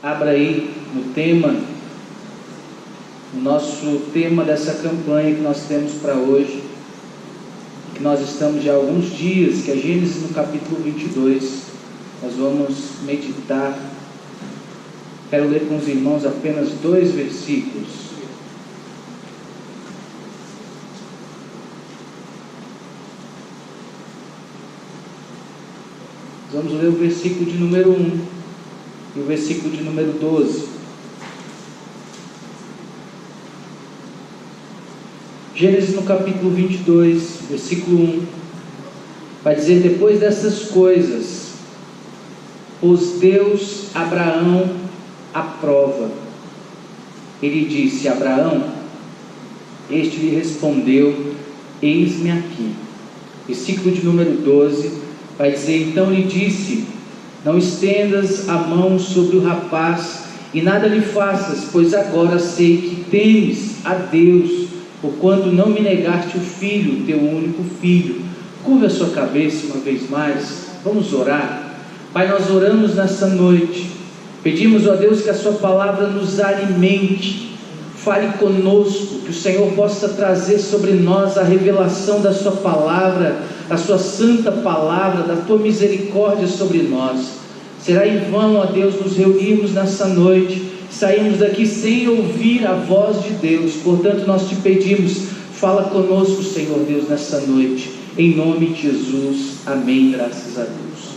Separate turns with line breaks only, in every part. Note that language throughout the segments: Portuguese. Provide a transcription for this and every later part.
Abra aí no tema, o nosso tema dessa campanha que nós temos para hoje, que nós estamos já há alguns dias, que é Gênesis no capítulo 22. Nós vamos meditar. Quero ler com os irmãos apenas 2 versículos. Vamos ler o versículo de número 1 e o versículo de número 12. Gênesis no capítulo 22, versículo 1, vai dizer: depois dessas coisas, pôs Deus Abraão à prova. Ele disse: Abraão. Este lhe respondeu: eis-me aqui. Versículo de número 12, vai dizer: então lhe disse: não estendas a mão sobre o rapaz e nada lhe faças, pois agora sei que temes a Deus, porquanto não me negaste o filho, teu único filho. Curva a sua cabeça uma vez mais, vamos orar. Pai, nós oramos nessa noite, pedimos a Deus que a sua palavra nos alimente, fale conosco, que o Senhor possa trazer sobre nós a revelação da sua palavra, a sua santa palavra, da tua misericórdia sobre nós. Será em vão, ó Deus, nos reunirmos nessa noite, saímos daqui sem ouvir a voz de Deus. Portanto, nós te pedimos, fala conosco, Senhor Deus, nessa noite, em nome de Jesus, amém, graças a Deus.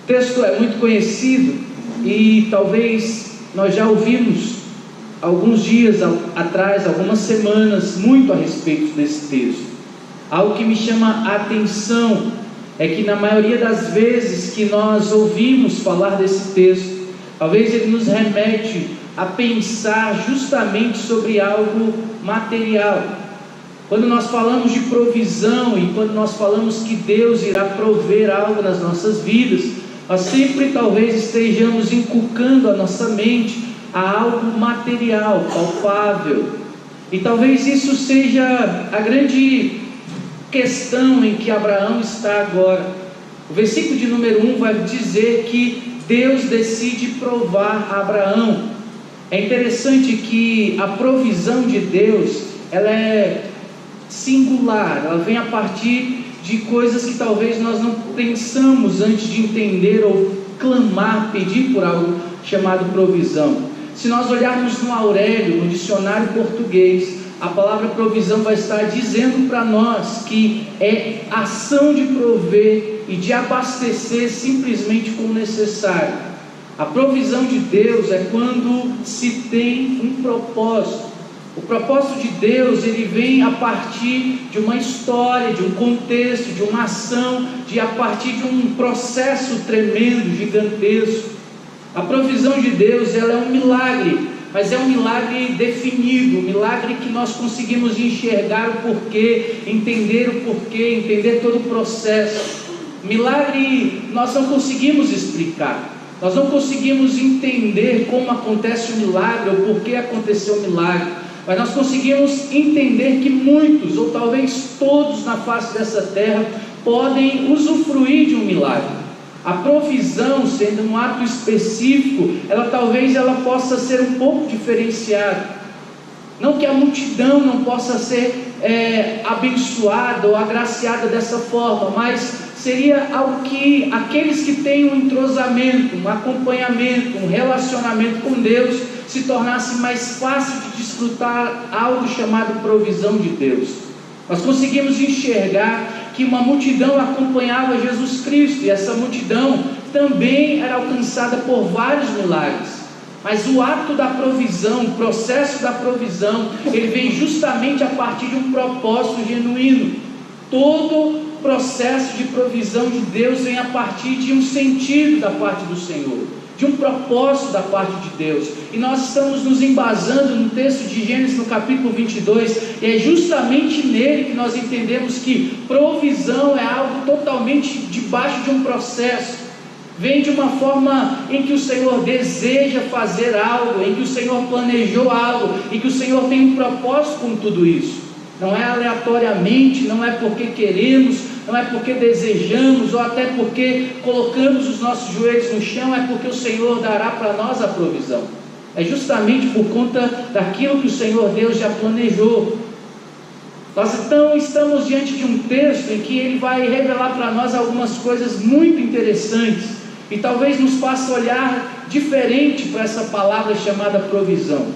O texto é muito conhecido e talvez nós já ouvimos alguns dias atrás, algumas semanas, muito a respeito desse texto. Algo que me chama a atenção é que na maioria das vezes que nós ouvimos falar desse texto, talvez ele nos remete a pensar justamente sobre algo material. Quando nós falamos de provisão e quando nós falamos que Deus irá prover algo nas nossas vidas, nós sempre talvez estejamos inculcando a nossa mente a algo material, palpável. E talvez isso seja a grande questão em que Abraão está agora. O versículo de número 1 vai dizer que Deus decide provar a Abraão. É interessante que a provisão de Deus, ela é singular, ela vem a partir de coisas que talvez nós não pensamos antes de entender ou clamar, pedir por algo chamado provisão. Se nós olharmos no Aurélio, no dicionário português, a palavra provisão vai estar dizendo para nós que é ação de prover e de abastecer simplesmente com o necessário. A provisão de Deus é quando se tem um propósito. O propósito de Deus, ele vem a partir de uma história, de um contexto, de uma ação, a partir de um processo tremendo, gigantesco. A provisão de Deus, ela é um milagre, mas é um milagre definido, um milagre que nós conseguimos enxergar o porquê, entender todo o processo. Milagre nós não conseguimos explicar, nós não conseguimos entender como acontece o milagre ou por que aconteceu o milagre, mas nós conseguimos entender que muitos, ou talvez todos na face dessa terra, podem usufruir de um milagre. A provisão, sendo um ato específico, talvez ela possa ser um pouco diferenciada. Não que a multidão não possa ser abençoada ou agraciada dessa forma, mas seria algo que aqueles que têm um entrosamento, um acompanhamento, um relacionamento com Deus, se tornasse mais fácil de desfrutar algo chamado provisão de Deus. Nós conseguimos enxergar que uma multidão acompanhava Jesus Cristo, e essa multidão também era alcançada por vários milagres. Mas o ato da provisão, o processo da provisão, ele vem justamente a partir de um propósito genuíno. Todo processo de provisão de Deus vem a partir de um sentido da parte do Senhor, de um propósito da parte de Deus. E nós estamos nos embasando no texto de Gênesis no capítulo 22, e é justamente nele que nós entendemos que provisão é algo totalmente debaixo de um processo. Vem de uma forma em que o Senhor deseja fazer algo, em que o Senhor planejou algo, e que o Senhor tem um propósito com tudo isso. Não é aleatoriamente, não é porque queremos, não é porque desejamos, ou até porque colocamos os nossos joelhos no chão, é porque o Senhor dará para nós a provisão. É justamente por conta daquilo que o Senhor Deus já planejou. Nós então estamos diante de um texto em que ele vai revelar para nós algumas coisas muito interessantes, e talvez nos faça olhar diferente para essa palavra chamada provisão.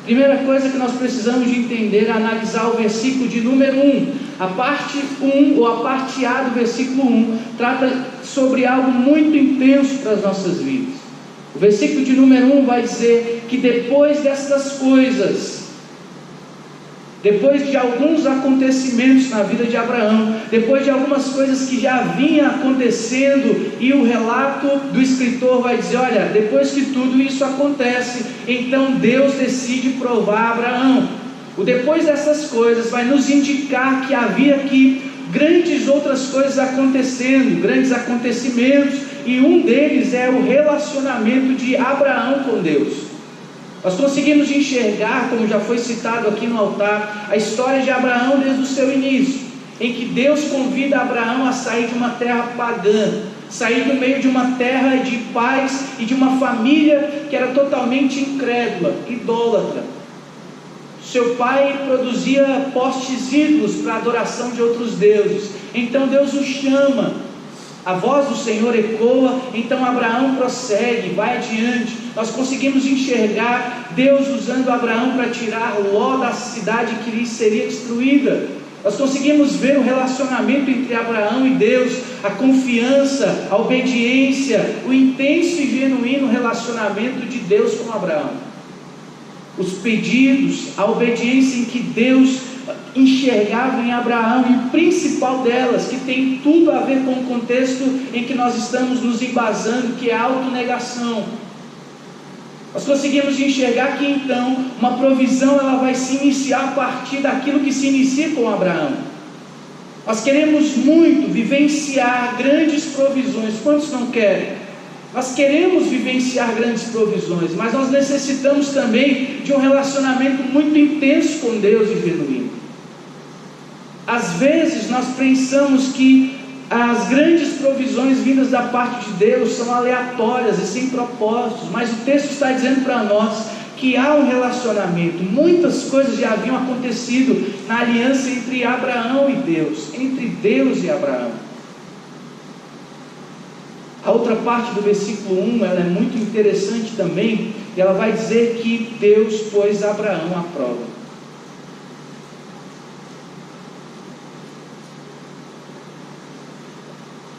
Primeira coisa que nós precisamos de entender é analisar o versículo de número 1. A parte 1, ou a parte A do versículo 1, trata sobre algo muito intenso para as nossas vidas. O versículo de número 1 vai dizer que depois destas coisas, depois de alguns acontecimentos na vida de Abraão, depois de algumas coisas que já vinham acontecendo, e o relato do escritor vai dizer, olha, depois que tudo isso acontece, então Deus decide provar Abraão. O depois dessas coisas vai nos indicar que havia aqui grandes outras coisas acontecendo, grandes acontecimentos, e um deles é o relacionamento de Abraão com Deus. Nós conseguimos enxergar, como já foi citado aqui no altar, a história de Abraão desde o seu início, em que Deus convida Abraão a sair de uma terra pagã, sair do meio de uma terra de pais e de uma família que era totalmente incrédula, idólatra. Seu pai produzia postes ídolos para a adoração de outros deuses. Então Deus o chama, a voz do Senhor ecoa, então Abraão prossegue, vai adiante. Nós conseguimos enxergar Deus usando Abraão para tirar Ló da cidade que lhe seria destruída. Nós conseguimos ver o relacionamento entre Abraão e Deus, a confiança, a obediência, o intenso e genuíno relacionamento de Deus com Abraão. Os pedidos, a obediência em que Deus enxergava em Abraão, e o principal delas, que tem tudo a ver com o contexto em que nós estamos nos embasando, que é a autonegação. Nós conseguimos enxergar que então uma provisão ela vai se iniciar a partir daquilo que se inicia com Abraão. Nós queremos muito vivenciar grandes provisões. Quantos não querem? Nós queremos vivenciar grandes provisões, mas nós necessitamos também de um relacionamento muito intenso com Deus e genuíno. Às vezes nós pensamos que as grandes provisões vindas da parte de Deus são aleatórias e sem propósitos, mas o texto está dizendo para nós que há um relacionamento. Muitas coisas já haviam acontecido na aliança entre Abraão e Deus, entre Deus e Abraão. A outra parte do versículo 1, ela é muito interessante também, e ela vai dizer que Deus pôs Abraão à prova.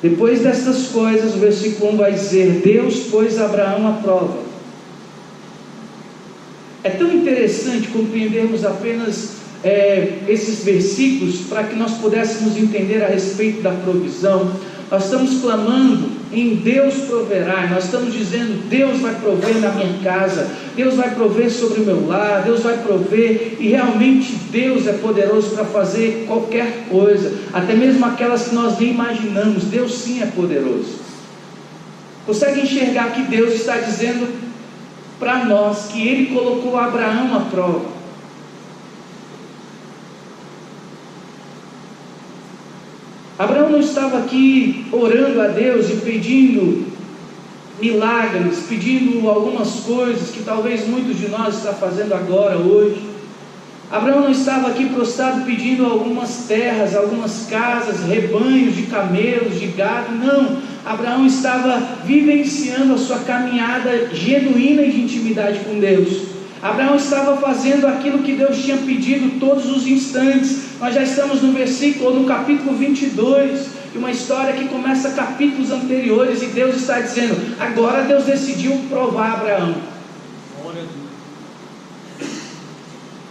Depois destas coisas, o versículo 1 vai dizer, Deus pôs Abraão à prova. É tão interessante compreendermos apenas esses versículos, para que nós pudéssemos entender a respeito da provisão. Nós estamos clamando em Deus proverá, nós estamos dizendo, Deus vai prover na minha casa, Deus vai prover sobre o meu lar, Deus vai prover, e realmente Deus é poderoso para fazer qualquer coisa, até mesmo aquelas que nós nem imaginamos. Deus sim é poderoso. Consegue enxergar que Deus está dizendo para nós que Ele colocou Abraão à prova. Abraão não estava aqui orando a Deus e pedindo milagres, pedindo algumas coisas que talvez muitos de nós estão fazendo agora, hoje. Abraão não estava aqui prostrado pedindo algumas terras, algumas casas, rebanhos de camelos, de gado, não. Abraão estava vivenciando a sua caminhada genuína de intimidade com Deus. Abraão estava fazendo aquilo que Deus tinha pedido todos os instantes. Nós já estamos no versículo, no capítulo 22, de uma história que começa capítulos anteriores, e Deus está dizendo, agora Deus decidiu provar Abraão.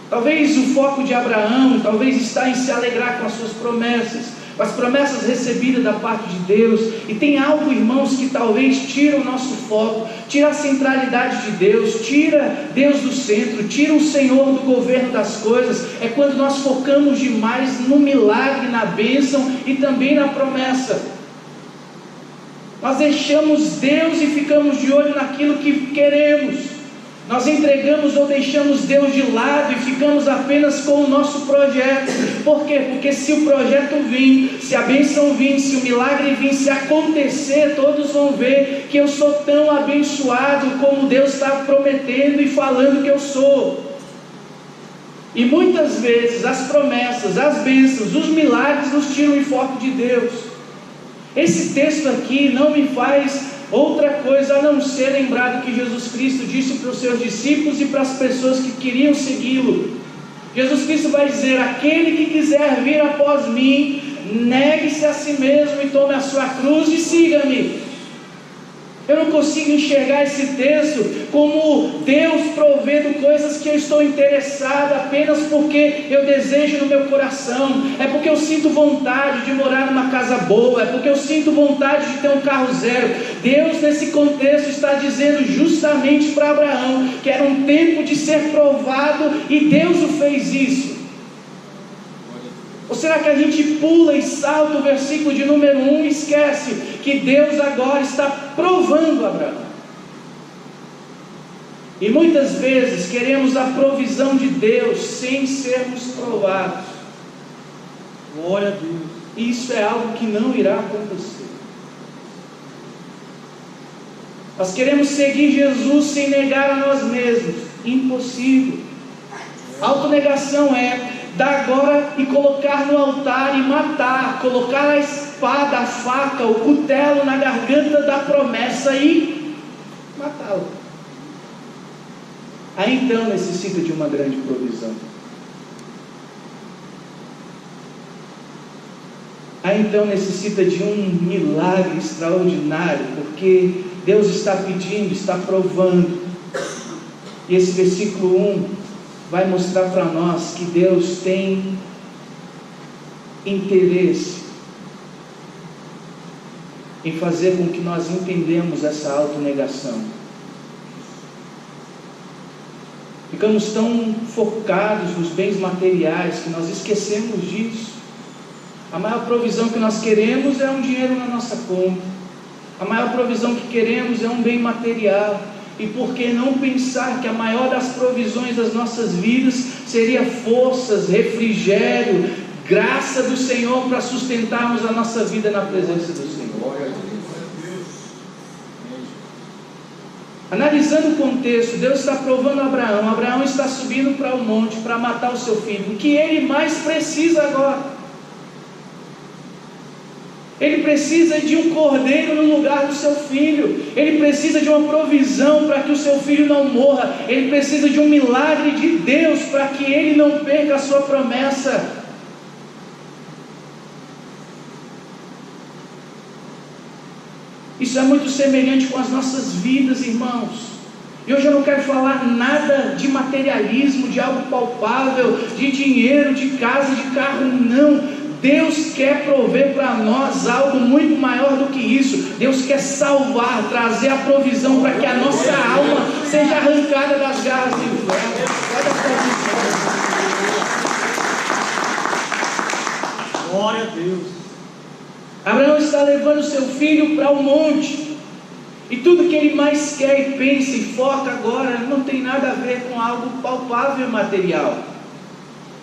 Talvez o foco de Abraão, talvez está em se alegrar com as suas promessas, com as promessas recebidas da parte de Deus. E tem algo, irmãos, que talvez tira o nosso foco, tira a centralidade de Deus, tira Deus do centro, tira o Senhor do governo das coisas. É quando nós focamos demais no milagre, na bênção e também na promessa. Nós deixamos Deus e ficamos de olho naquilo que queremos. Nós entregamos ou deixamos Deus de lado e ficamos apenas com o nosso projeto. Por quê? Porque se o projeto vir, se a bênção vir, se o milagre vir, se acontecer, todos vão ver que eu sou tão abençoado como Deus está prometendo e falando que eu sou. E muitas vezes as promessas, as bênçãos, os milagres nos tiram o foco de Deus. Esse texto aqui não me faz outra coisa a não ser lembrar do que Jesus Cristo disse para os seus discípulos e para as pessoas que queriam segui-lo. Jesus Cristo vai dizer: aquele que quiser vir após mim, negue-se a si mesmo e tome a sua cruz e siga-me. Eu não consigo enxergar esse texto como Deus provendo coisas que eu estou interessado apenas porque eu desejo no meu coração, é porque eu sinto vontade de morar numa casa boa, é porque eu sinto vontade de ter um carro zero. Deus nesse contexto está dizendo justamente para Abraão que era um tempo de ser provado e Deus o fez isso. Ou será que a gente pula e salta o versículo de número 1 e esquece que Deus agora está provando Abraão? E muitas vezes queremos a provisão de Deus sem sermos provados. Glória a Deus. Isso é algo que não irá acontecer. Nós queremos seguir Jesus sem negar a nós mesmos. Impossível. Autonegação é dar agora e colocar no altar e matar, colocar a espada, a faca, o cutelo na garganta da promessa e matá-la. Aí então necessita de uma grande provisão. Aí então necessita de um milagre extraordinário, porque Deus está pedindo, está provando. E esse versículo 1 vai mostrar para nós que Deus tem interesse em fazer com que nós entendamos essa autonegação. Ficamos tão focados nos bens materiais que nós esquecemos disso. A maior provisão que nós queremos é um dinheiro na nossa conta. A maior provisão que queremos é um bem material. E por que não pensar que a maior das provisões das nossas vidas seria forças, refrigério, graça do Senhor para sustentarmos a nossa vida na presença do Senhor. Analisando o contexto, Deus está provando Abraão. Abraão está subindo para o monte para matar o seu filho. O que ele mais precisa agora? Ele precisa de um cordeiro no lugar do seu filho. Ele precisa de uma provisão para que o seu filho não morra. Ele precisa de um milagre de Deus para que ele não perca a sua promessa. Isso é muito semelhante com as nossas vidas, irmãos. E hoje eu não quero falar nada de materialismo, de algo palpável, de dinheiro, de casa, de carro, não. Deus quer prover para nós algo muito maior do que isso. Deus quer salvar, trazer a provisão para que a nossa alma seja arrancada das garras do inferno. Glória a Deus. Abraão está levando seu filho para o monte. E tudo que ele mais quer e pensa e foca agora não tem nada a ver com algo palpável e material.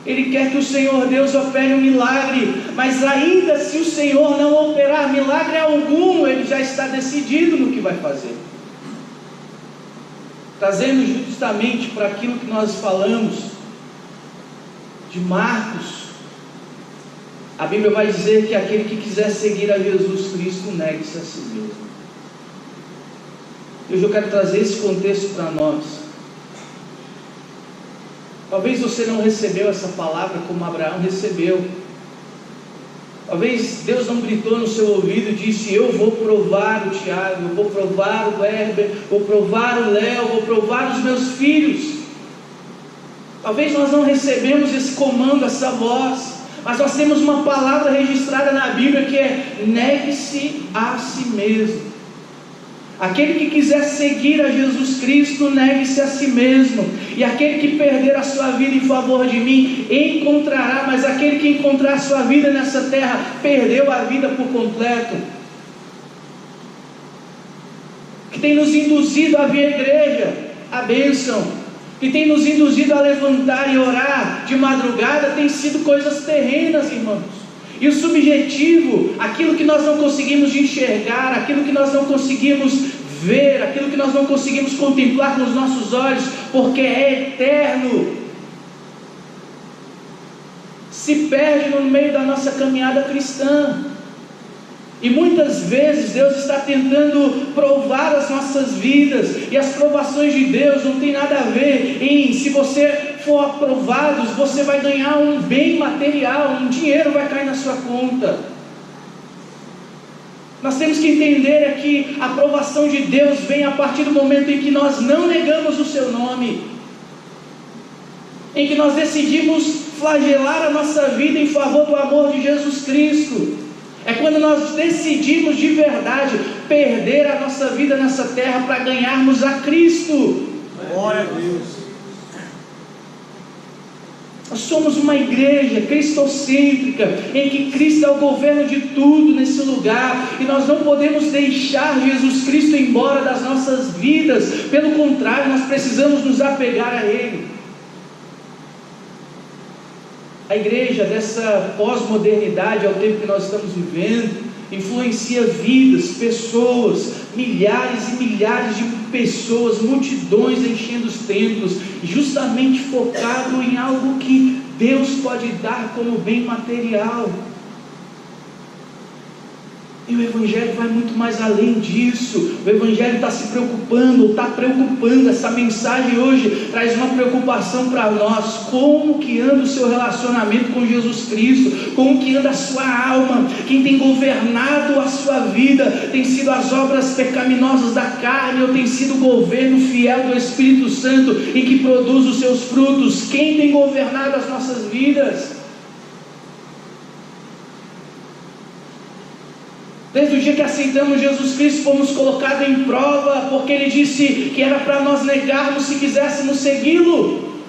Ele quer que o Senhor Deus opere um milagre, mas ainda se o Senhor não operar milagre algum, ele já está decidido no que vai fazer. Trazendo justamente para aquilo que nós falamos de Marcos, a Bíblia vai dizer que aquele que quiser seguir a Jesus Cristo, negue-se a si mesmo. Hoje eu quero trazer esse contexto para nós. Talvez você não recebeu essa palavra como Abraão recebeu. Talvez Deus não gritou no seu ouvido e disse: eu vou provar o Tiago, eu vou provar o Heber, vou provar o Léo, vou provar os meus filhos. Talvez nós não recebemos esse comando, essa voz, mas nós temos uma palavra registrada na Bíblia que é: negue-se a si mesmo. Aquele que quiser seguir a Jesus Cristo, negue-se a si mesmo. E aquele que perder a sua vida em favor de mim, encontrará. Mas aquele que encontrar a sua vida nessa terra, perdeu a vida por completo. Que tem nos induzido a vir à igreja, a bênção. Que tem nos induzido a levantar e orar de madrugada tem sido coisas terrenas, irmãos. E o subjetivo, aquilo que nós não conseguimos enxergar, aquilo que nós não conseguimos ver, aquilo que nós não conseguimos contemplar com os nossos olhos, porque é eterno, se perde no meio da nossa caminhada cristã. E muitas vezes Deus está tentando provar as nossas vidas, e as provações de Deus não tem nada a ver em se você for aprovado, você vai ganhar um bem material, um dinheiro vai cair na sua conta. Nós temos que entender que a aprovação de Deus vem a partir do momento em que nós não negamos o seu nome, em que nós decidimos flagelar a nossa vida em favor do amor de Jesus Cristo. É quando nós decidimos de verdade perder a nossa vida nessa terra para ganharmos a Cristo.
Glória a Deus.
Nós somos uma igreja cristocêntrica, em que Cristo é o governo de tudo nesse lugar, e nós não podemos deixar Jesus Cristo embora das nossas vidas. Pelo contrário, nós precisamos nos apegar a Ele. A igreja dessa pós-modernidade, ao tempo que nós estamos vivendo, influencia vidas, pessoas, milhares e milhares de pessoas, multidões enchendo os templos, justamente focado em algo que Deus pode dar como bem material. E o Evangelho vai muito mais além disso. O Evangelho está se preocupando, está preocupando. Essa mensagem hoje traz uma preocupação para nós. Como que anda o seu relacionamento com Jesus Cristo? Como que anda a sua alma? Quem tem governado a sua vida? Tem sido as obras pecaminosas da carne, ou tem sido o governo fiel do Espírito Santo e que produz os seus frutos? Quem tem governado as nossas vidas? Desde o dia que aceitamos Jesus Cristo, fomos colocados em prova, porque Ele disse que era para nós negarmos se quiséssemos segui-lo.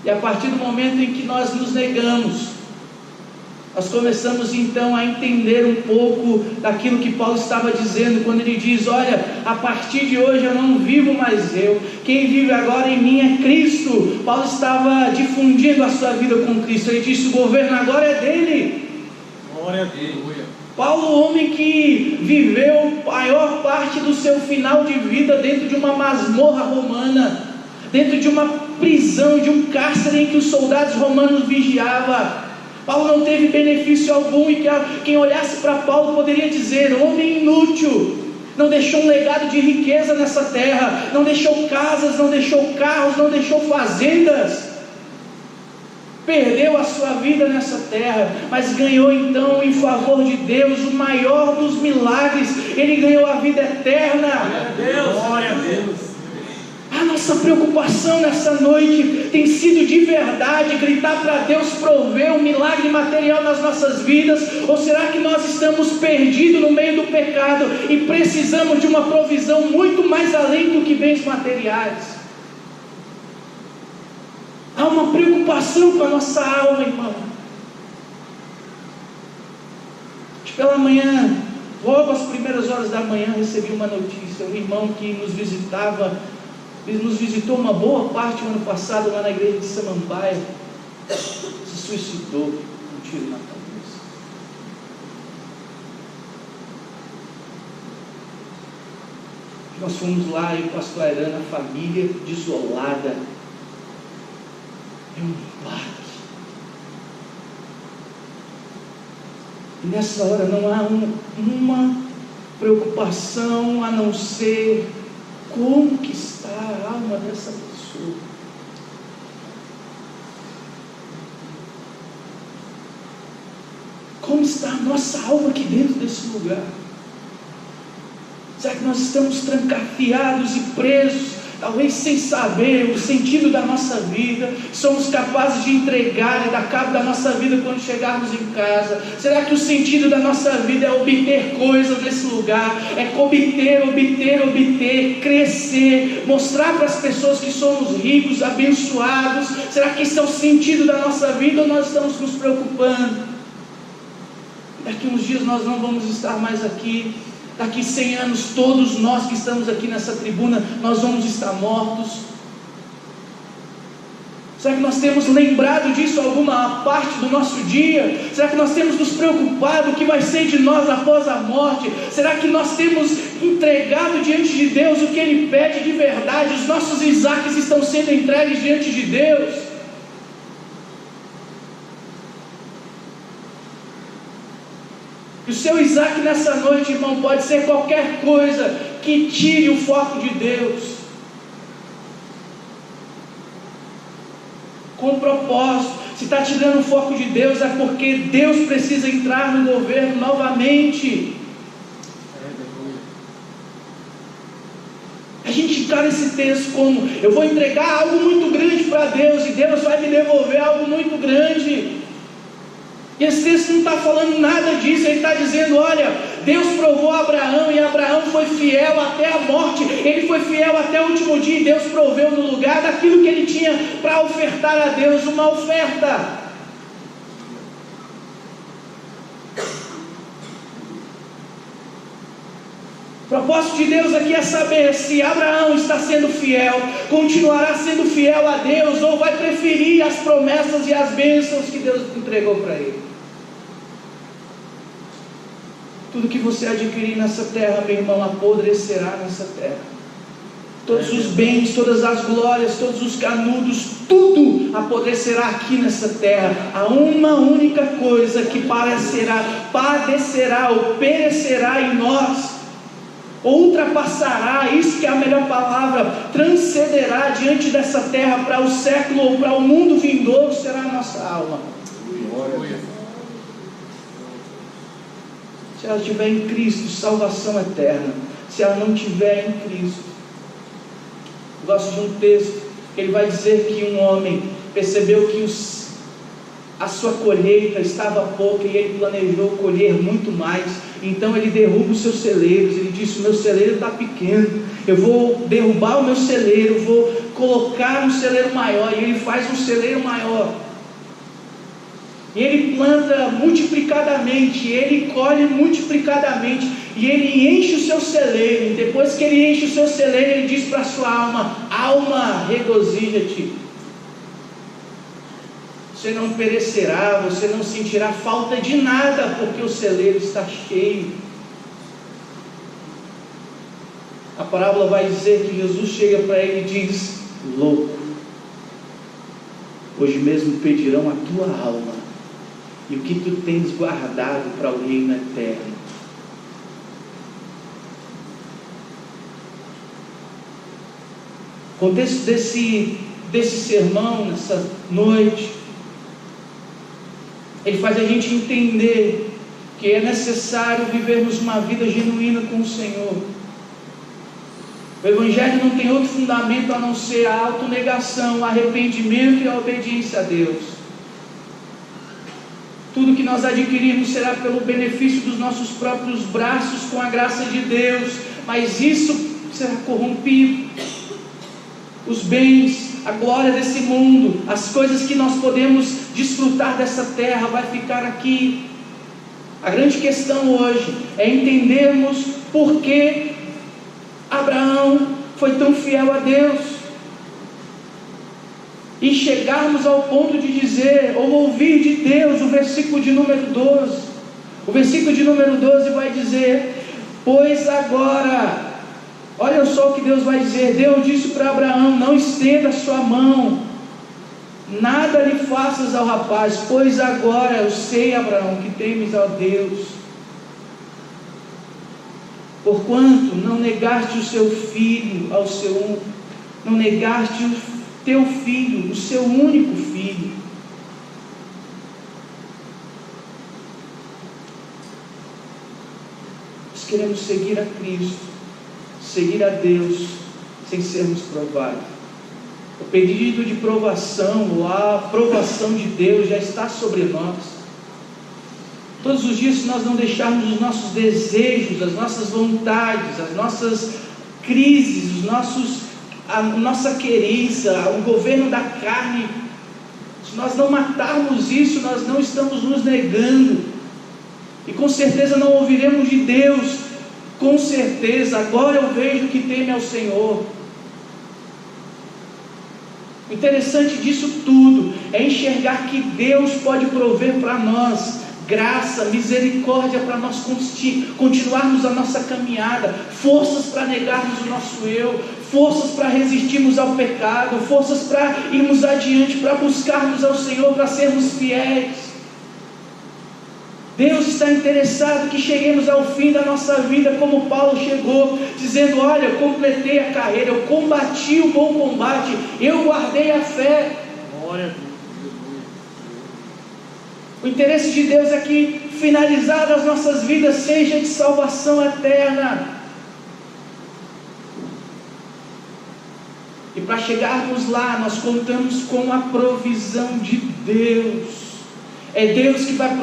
E a partir do momento em que nós nos negamos, nós começamos então a entender um pouco daquilo que Paulo estava dizendo, quando ele diz: olha, a partir de hoje eu não vivo mais eu, quem vive agora em mim é Cristo. Paulo estava difundindo a sua vida com Cristo. Ele disse: o governo agora é dele.
Glória a Deus.
Paulo, homem que viveu a maior parte do seu final de vida dentro de uma masmorra romana, dentro de uma prisão, de um cárcere em que os soldados romanos vigiavam. Paulo não teve benefício algum, e quem olhasse para Paulo poderia dizer: homem inútil, não deixou um legado de riqueza nessa terra, não deixou casas, não deixou carros, não deixou fazendas, perdeu a sua vida nessa terra, mas ganhou então em favor de Deus o maior dos milagres. Ele ganhou a vida eterna.
Glória a Deus.
A nossa preocupação nessa noite tem sido de verdade gritar para Deus prover um milagre material nas nossas vidas? Ou será que nós estamos perdidos no meio do pecado e precisamos de uma provisão muito mais além do que bens materiais? Há uma preocupação com a nossa alma, irmão. Pela manhã, logo às primeiras horas da manhã, recebi uma notícia. Um irmão que nos visitou uma boa parte do ano passado lá na igreja de Samambaia, se suicidou com um tiro na cabeça. Nós fomos lá, eu e o pastor Arana, a família desolada. É um baque. E nessa hora não há uma preocupação a não ser como que está a alma dessa pessoa. Como está a nossa alma aqui dentro desse lugar? Será que nós estamos trancafiados e presos, talvez sem saber o sentido da nossa vida? Somos capazes de entregar e dar cabo da nossa vida quando chegarmos em casa? Será que o sentido da nossa vida é obter coisas nesse lugar? É obter, crescer, mostrar para as pessoas que somos ricos, abençoados? Será que esse é o sentido da nossa vida, ou nós estamos nos preocupando? Daqui uns dias nós não vamos estar mais aqui. Daqui 100 anos, todos nós que estamos aqui nessa tribuna, nós vamos estar mortos. Será que nós temos lembrado disso alguma parte do nosso dia? Será que nós temos nos preocupado o que vai ser de nós após a morte? Será que nós temos entregado diante de Deus o que Ele pede de verdade? Os nossos Isaques estão sendo entregues diante de Deus? E o seu Isaac nessa noite, irmão, pode ser qualquer coisa que tire o foco de Deus. Com propósito. Se está tirando o foco de Deus, é porque Deus precisa entrar no governo novamente. A gente encara esse texto como: eu vou entregar algo muito grande para Deus e Deus vai me devolver algo muito grande. E esse texto não está falando nada disso. Ele está dizendo: olha, Deus provou Abraão e Abraão foi fiel até a morte. Ele foi fiel até o último dia e Deus proveu no lugar daquilo que ele tinha para ofertar a Deus, uma oferta. O propósito de Deus aqui é saber se Abraão está sendo fiel, continuará sendo fiel a Deus, ou vai preferir as promessas e as bênçãos que Deus entregou para ele. Tudo que você adquirir nessa terra, meu irmão, apodrecerá nessa terra. Todos os bens, todas as glórias, todos os canudos, tudo apodrecerá aqui nessa terra. Há uma única coisa que padecerá ou perecerá em nós, ultrapassará, isso que é a melhor palavra, transcenderá diante dessa terra para o século ou para o mundo vindouro, será a nossa alma. Se ela estiver em Cristo, salvação eterna. Se ela não estiver em Cristo, eu gosto de um texto que ele vai dizer que um homem percebeu que a sua colheita estava pouca e ele planejou colher muito mais. Então ele derruba os seus celeiros. Ele disse: o meu celeiro está pequeno, eu vou derrubar o meu celeiro, vou colocar um celeiro maior. E ele faz um celeiro maior, e ele planta multiplicadamente, ele colhe multiplicadamente, e ele enche o seu celeiro. E depois que ele enche o seu celeiro, ele diz para a sua alma: alma, regozija-te. Você não perecerá, você não sentirá falta de nada, porque o celeiro está cheio. A parábola vai dizer que Jesus chega para ele e diz: louco, hoje mesmo pedirão a tua alma, e o que tu tens guardado para o reino eterno. O contexto desse sermão, nessa noite, ele faz a gente entender que é necessário vivermos uma vida genuína com o Senhor. O Evangelho não tem outro fundamento a não ser a autonegação, o arrependimento e a obediência a Deus. Tudo que nós adquirirmos será pelo benefício dos nossos próprios braços, com a graça de Deus, mas isso será corrompido. Os bens, a glória desse mundo, as coisas que nós podemos desfrutar dessa terra vai ficar aqui. A grande questão hoje é entendermos por que Abraão foi tão fiel a Deus, e chegarmos ao ponto de dizer, ou ouvir de Deus, o versículo de número 12. O versículo de número 12 vai dizer: pois agora, olha só o que Deus vai dizer. Deus disse para Abraão: não estenda a sua mão, nada lhe faças ao rapaz, pois agora eu sei, Abraão, que temes ao Deus, porquanto não negaste o seu filho, não negaste o teu filho, o seu único filho. Nós queremos seguir a Cristo, seguir a Deus, sem sermos provados. O pedido de provação, ou a aprovação de Deus já está sobre nós. Todos os dias, se nós não deixarmos os nossos desejos, as nossas vontades, as nossas crises, a nossa querência, o governo da carne, se nós não matarmos isso, nós não estamos nos negando, e com certeza não ouviremos de Deus Com certeza, agora eu vejo que teme ao Senhor. O interessante disso tudo é enxergar que Deus pode prover para nós graça, misericórdia para nós continuarmos a nossa caminhada, forças para negarmos o nosso eu, forças para resistirmos ao pecado, forças para irmos adiante, para buscarmos ao Senhor, para sermos fiéis. Deus está interessado que cheguemos ao fim da nossa vida como Paulo chegou, dizendo: olha, eu completei a carreira, eu combati o bom combate, eu guardei a fé.
Glória a Deus.
O interesse de Deus é que finalizar as nossas vidas seja de salvação eterna. E para chegarmos lá, nós contamos com a provisão de Deus. É Deus que vai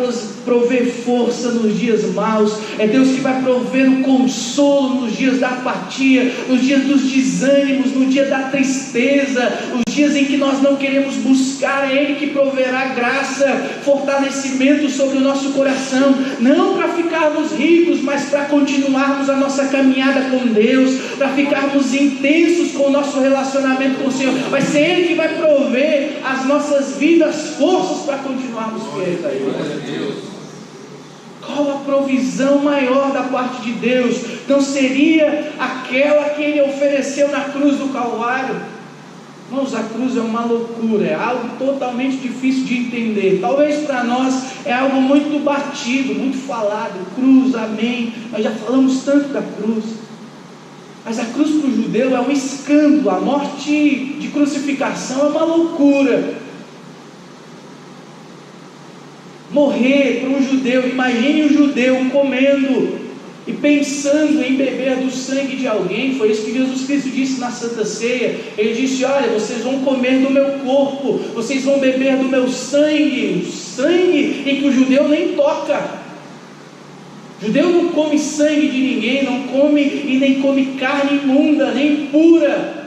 prover força nos dias maus. É Deus que vai prover o consolo nos dias da apatia, nos dias dos desânimos, no dia da tristeza, os dias em que nós não queremos buscar. É Ele que proverá graça, fortalecimento sobre o nosso coração, não para ficarmos ricos, mas para continuarmos a nossa caminhada com Deus, para ficarmos intensos com o nosso relacionamento com o Senhor. Vai ser Ele que vai prover as nossas vidas forças para continuarmos fiéis a Ele. Qual a provisão maior da parte de Deus? Não seria aquela que Ele ofereceu na cruz do Calvário? Irmãos, a cruz é uma loucura, é algo totalmente difícil de entender. Talvez para nós é algo muito batido, muito falado. Cruz, amém, nós já falamos tanto da cruz. Mas a cruz para o judeu é um escândalo. A morte de crucificação é uma loucura. Morrer para um judeu, imagine um judeu comendo e pensando em beber do sangue de alguém. Foi isso que Jesus Cristo disse na Santa Ceia. Ele disse: olha, vocês vão comer do meu corpo, vocês vão beber do meu sangue, o sangue em que o judeu nem toca. O judeu não come sangue de ninguém, não come e nem come carne imunda, nem impura.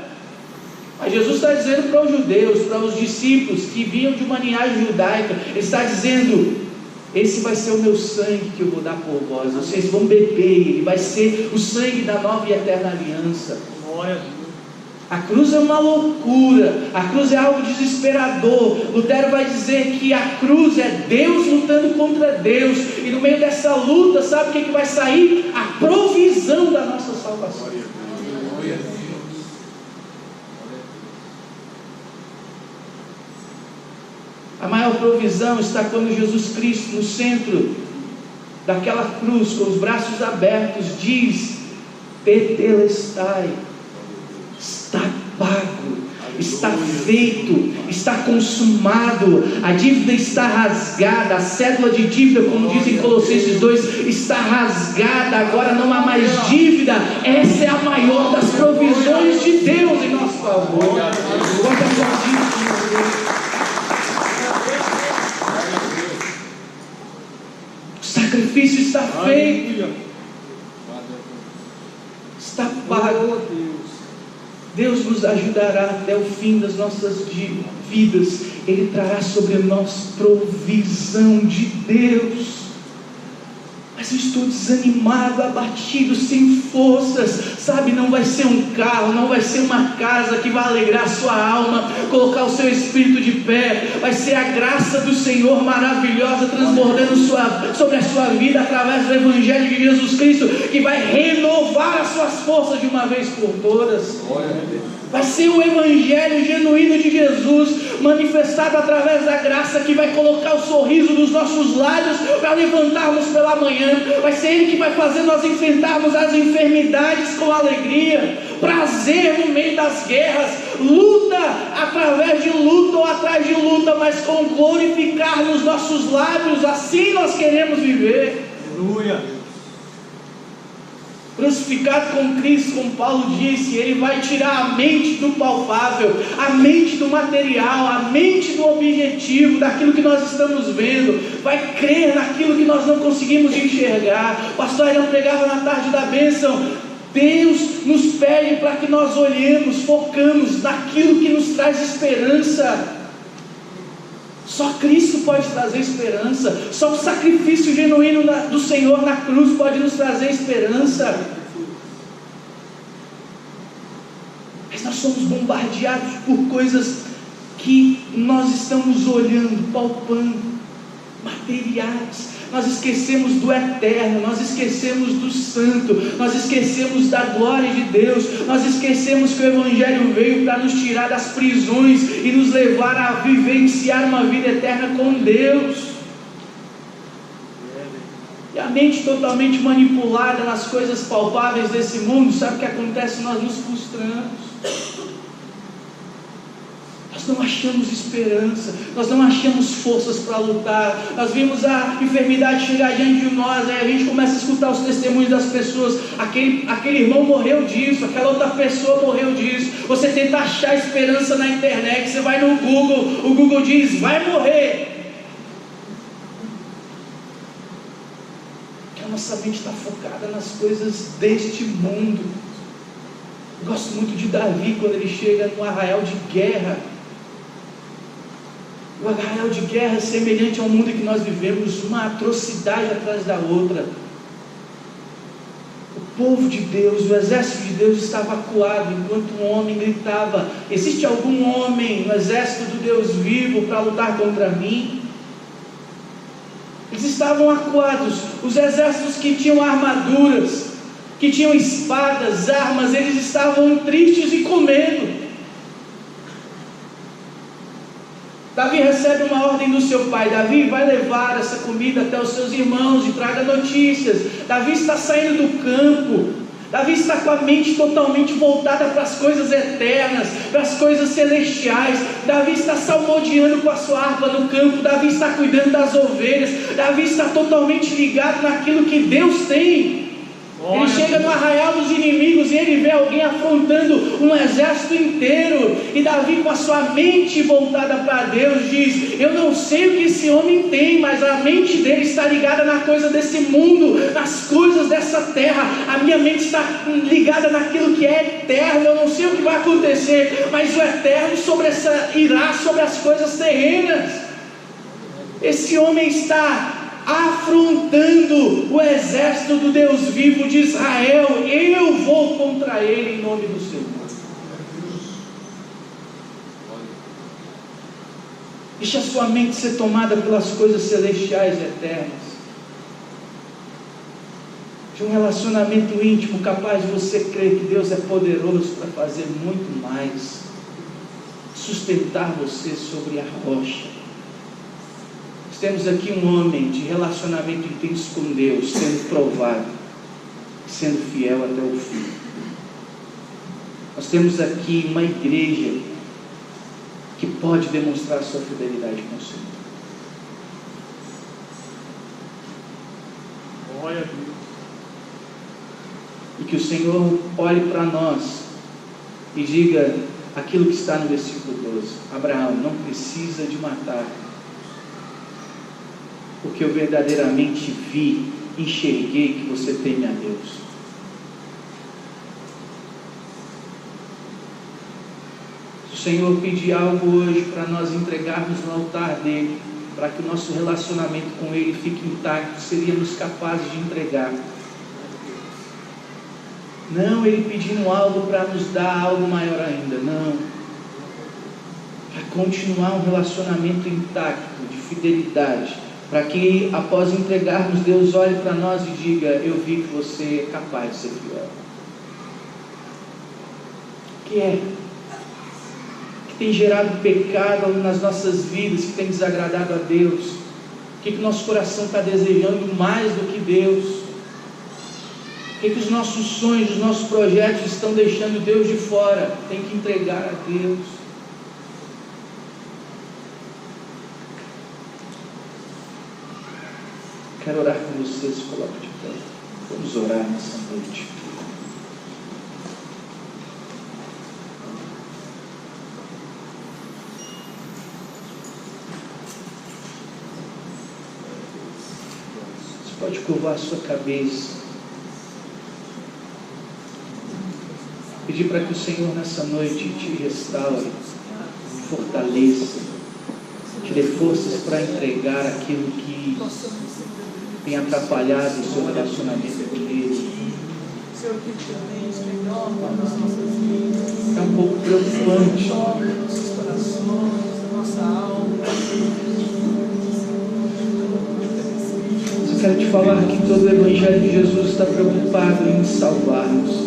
Mas Jesus está dizendo para os judeus, para os discípulos que vinham de uma linhagem judaica, Ele está dizendo: esse vai ser o meu sangue que eu vou dar por vós, vocês vão beber, ele vai ser o sangue da nova e eterna aliança.
Glória a Deus.
A cruz é uma loucura, a cruz é algo desesperador. Lutero vai dizer que a cruz é Deus lutando contra Deus, e no meio dessa luta, sabe o que vai sair? A provisão da nossa salvação.
Glória a Deus.
A maior provisão está quando Jesus Cristo, no centro daquela cruz, com os braços abertos, diz: tetelestai, está pago, está feito, está consumado, a dívida está rasgada, a cédula de dívida, como diz em Colossenses 2, está rasgada, agora não há mais dívida. Essa é a maior das provisões de Deus em nosso favor. Glória a Deus. O sacrifício está feito, está pago. Deus nos ajudará até o fim das nossas vidas. Ele trará sobre nós provisão de Deus. Mas eu estou desanimado, abatido, sem forças, sabe? Não vai ser um carro, não vai ser uma casa que vai alegrar a sua alma, colocar o seu espírito de pé. Vai ser a graça do Senhor maravilhosa transbordando sobre a sua vida através do Evangelho de Jesus Cristo, que vai renovar as suas forças de uma vez por todas. Vai ser o Evangelho genuíno de Jesus manifestado através da graça, que vai colocar o sorriso nos nossos lábios para levantarmos pela manhã. Vai ser Ele que vai fazer nós enfrentarmos as enfermidades com alegria, prazer no meio das guerras, luta através de luta ou atrás de luta, mas com glorificar nos nossos lábios. Assim nós queremos viver.
Aleluia.
Crucificado com Cristo, como Paulo disse, Ele vai tirar a mente do palpável, a mente do material, a mente do objetivo, daquilo que nós estamos vendo, vai crer naquilo que nós não conseguimos enxergar. O pastor Ariel pregava na tarde da bênção: Deus nos pede para que nós olhemos, focamos naquilo que nos traz esperança. Só Cristo pode trazer esperança. Só o sacrifício genuíno do Senhor na cruz pode nos trazer esperança. Mas nós somos bombardeados por coisas que nós estamos olhando, palpando, materiais. Nós esquecemos do eterno, nós esquecemos do santo, nós esquecemos da glória de Deus, nós esquecemos que o Evangelho veio para nos tirar das prisões e nos levar a vivenciar uma vida eterna com Deus. E a mente totalmente manipulada nas coisas palpáveis desse mundo, sabe o que acontece? Nós nos frustramos. Nós não achamos esperança, nós não achamos forças para lutar. Nós vimos a enfermidade chegar diante de nós, aí a gente começa a escutar os testemunhos das pessoas. Aquele irmão morreu disso, aquela outra pessoa morreu disso. Você tenta achar esperança na internet, você vai no Google, o Google diz, vai morrer. Porque a nossa mente está focada nas coisas deste mundo. Eu gosto muito de Davi, quando ele chega no arraial de guerra. O arraial de guerra é semelhante ao mundo em que nós vivemos, uma atrocidade atrás da outra. O povo de Deus, o exército de Deus estava acuado, enquanto um homem gritava: existe algum homem no exército do Deus vivo para lutar contra mim? Eles estavam acuados. Os exércitos que tinham armaduras, que tinham espadas, armas, eles estavam tristes e com medo. Davi recebe uma ordem do seu pai: Davi, vai levar essa comida até os seus irmãos e traga notícias. Davi está saindo do campo. Davi está com a mente totalmente voltada para as coisas eternas, para as coisas celestiais. Davi está salmodiando com a sua harpa no campo. Davi está cuidando das ovelhas. Davi está totalmente ligado naquilo que Deus tem. Ele chega no arraial dos inimigos e ele vê alguém afrontando um exército inteiro. E Davi, com a sua mente voltada para Deus, diz: eu não sei o que esse homem tem, mas a mente dele está ligada na coisa desse mundo, nas coisas dessa terra. A minha mente está ligada naquilo que é eterno. Eu não sei o que vai acontecer, mas o eterno irá sobre as coisas terrenas. Esse homem está afrontando o exército do Deus vivo de Israel. Eu vou contra ele em nome do Senhor. Deixa a sua mente ser tomada pelas coisas celestiais e eternas. De um relacionamento íntimo capaz de você crer que Deus é poderoso para fazer muito mais, sustentar você sobre a rocha. Temos aqui um homem de relacionamento intenso com Deus, sendo provado, sendo fiel até o fim. Nós temos aqui uma igreja que pode demonstrar sua fidelidade com o Senhor.
Glória a Deus.
E que o Senhor olhe para nós e diga aquilo que está no versículo 12: Abraão, não precisa de matar, porque eu verdadeiramente vi, enxerguei que você teme a Deus. Se o Senhor pedir algo hoje para nós entregarmos no altar dele, para que o nosso relacionamento com ele fique intacto, seríamos capazes de entregar. Não ele pedindo algo para nos dar algo maior ainda, não. Para continuar um relacionamento intacto, de fidelidade, para que após entregarmos, Deus olhe para nós e diga: eu vi que você é capaz de ser fiel. O que é que tem gerado pecado nas nossas vidas, que tem desagradado a Deus? O que nosso coração está desejando mais do que Deus? O que os nossos sonhos, os nossos projetos estão deixando Deus de fora? Tem que entregar a Deus. Quero orar com você, se coloque de pé. Vamos orar nessa noite. Você pode curvar a sua cabeça. Pedir para que o Senhor nessa noite te restaure, fortaleça, te dê forças para entregar aquilo que tem atrapalhado o seu relacionamento com Ele. É um pouco preocupante. Eu quero te falar que todo o Evangelho de Jesus está preocupado em salvar-nos.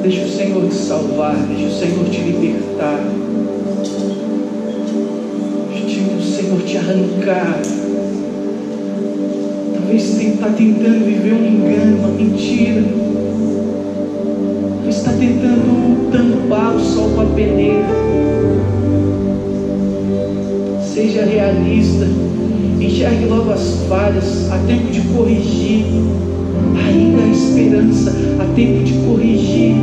Deixa o Senhor te salvar, deixa o Senhor te libertar, deixa o Senhor te arrancar. Talvez você está tentando viver um engano, uma mentira. Talvez está tentando tampar o sol com a peneira. Seja realista, enxergue logo as falhas, há tempo de corrigir. Ainda há esperança, há tempo de corrigir,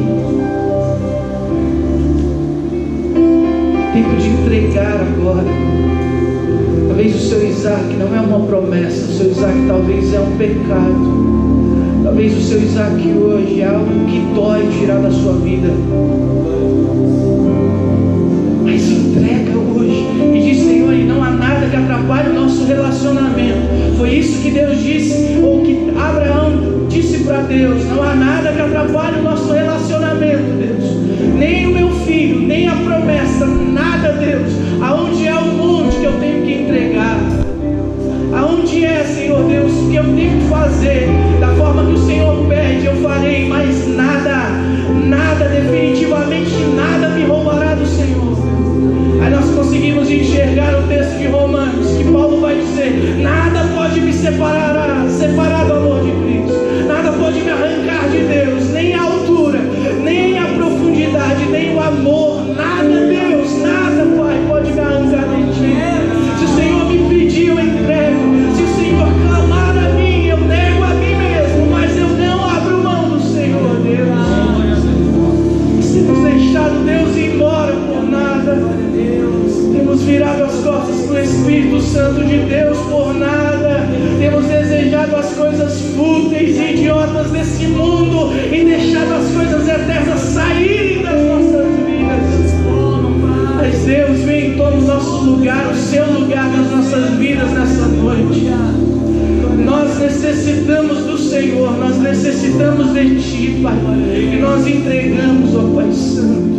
há tempo de entregar agora. Talvez o seu Isaac não é uma promessa, o seu Isaac talvez é um pecado. Talvez o seu Isaac hoje é algo que dói tirar da sua vida. Mas entrega hoje e diz: Senhor, e não há nada que atrapalhe o nosso relacionamento. Foi isso que Deus disse, ou que Abraão disse para Deus: não há nada que atrapalhe o nosso relacionamento, Deus. Nem o meu filho, nem a promessa, nada, Deus. Aonde é o monte que eu tenho que entregar? Aonde é, Senhor Deus, que eu tenho que fazer? Da forma que o Senhor pede, eu farei, mas nada, definitivamente nada me roubará do Senhor. Aí nós conseguimos enxergar o texto de Romanos, que Paulo vai dizer: nada pode me separar do amor de Cristo, nada pode me arrancar de Deus, nem a altura, nem a profundidade, nem o amor, nada, Deus, nada, Pai, pode me arrancar de Ti. Se o Senhor me pedir, eu entrego. Se o Senhor clamar a mim, eu nego a mim mesmo, mas eu não abro mão do Senhor, Deus. Se temos deixado Deus ir embora por nada, temos virado as costas para o Espírito Santo de Deus por nada, temos desejado as coisas fúteis e idiotas desse mundo e deixado as coisas eternas saírem das nossas vidas. Mas Deus, vem e toma o nosso lugar, o seu lugar nas nossas vidas nessa noite. Nós necessitamos do Senhor, nós necessitamos de Ti, Pai, e nós entregamos, ó Pai Santo.